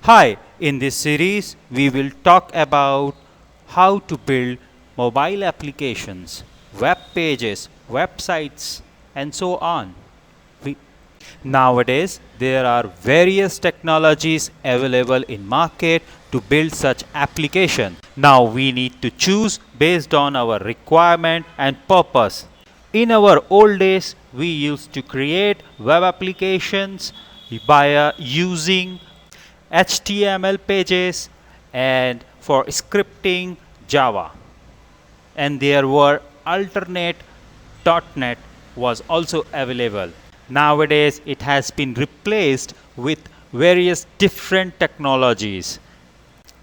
Hi, in this series, we will talk about how to build mobile applications, web pages, websites, and so on. We, Nowadays, there are various technologies available in market to build such application. Now we need to choose based on our requirement and purpose. In our old days, we used to create web applications by using HTML pages and for scripting Java. And there were alternate .NET was also available. Nowadays it has been replaced with various different technologies.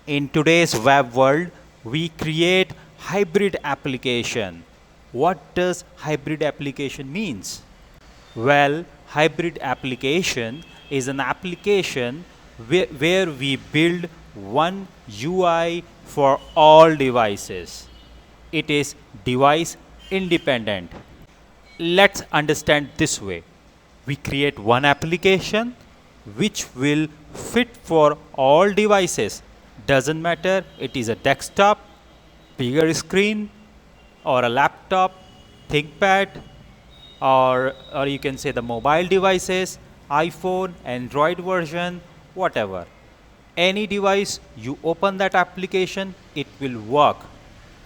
In today's web world, we create hybrid application. What does hybrid application means? Well, hybrid application is an application where we build one UI for all devices. It is device independent. Let's understand this way. We create one application which will fit for all devices. Doesn't matter it is a desktop, bigger screen, or a laptop, ThinkPad, or you can say the mobile devices, iPhone, Android version, whatever. Any device you open that application, it will work.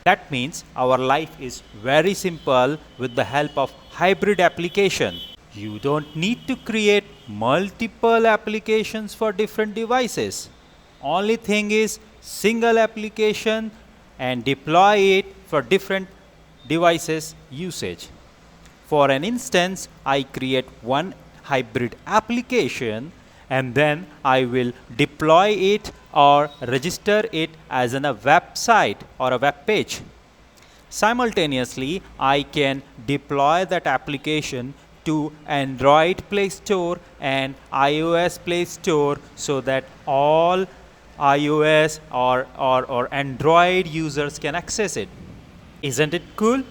That means our life is very simple with the help of hybrid application. You don't need to create multiple applications for different devices. Only thing is single application and deploy it for different devices usage. For an instance, I create one hybrid application and then I will deploy it or register it as in a website or a web page. Simultaneously, I can deploy that application to Android Play Store and iOS Play Store so that all iOS or Android users can access it. Isn't it cool?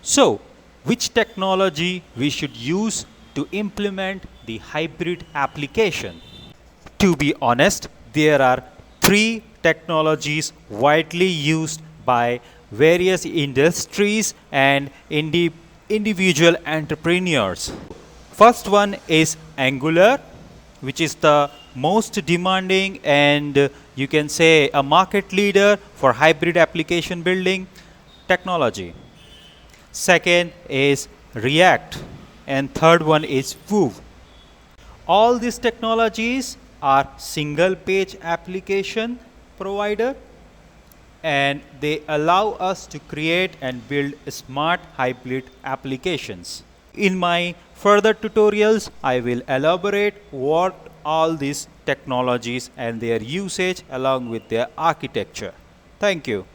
So, which technology we should use to implement the hybrid application? To be honest, there are three technologies widely used by various industries and individual entrepreneurs. First one is Angular, which is the most demanding and you can say a market leader for hybrid application building technology. Second is React, and third one is Vue. All these technologies are single page application provider and they allow us to create and build smart hybrid applications. In my further tutorials, I will elaborate what all these technologies and their usage along with their architecture. Thank you.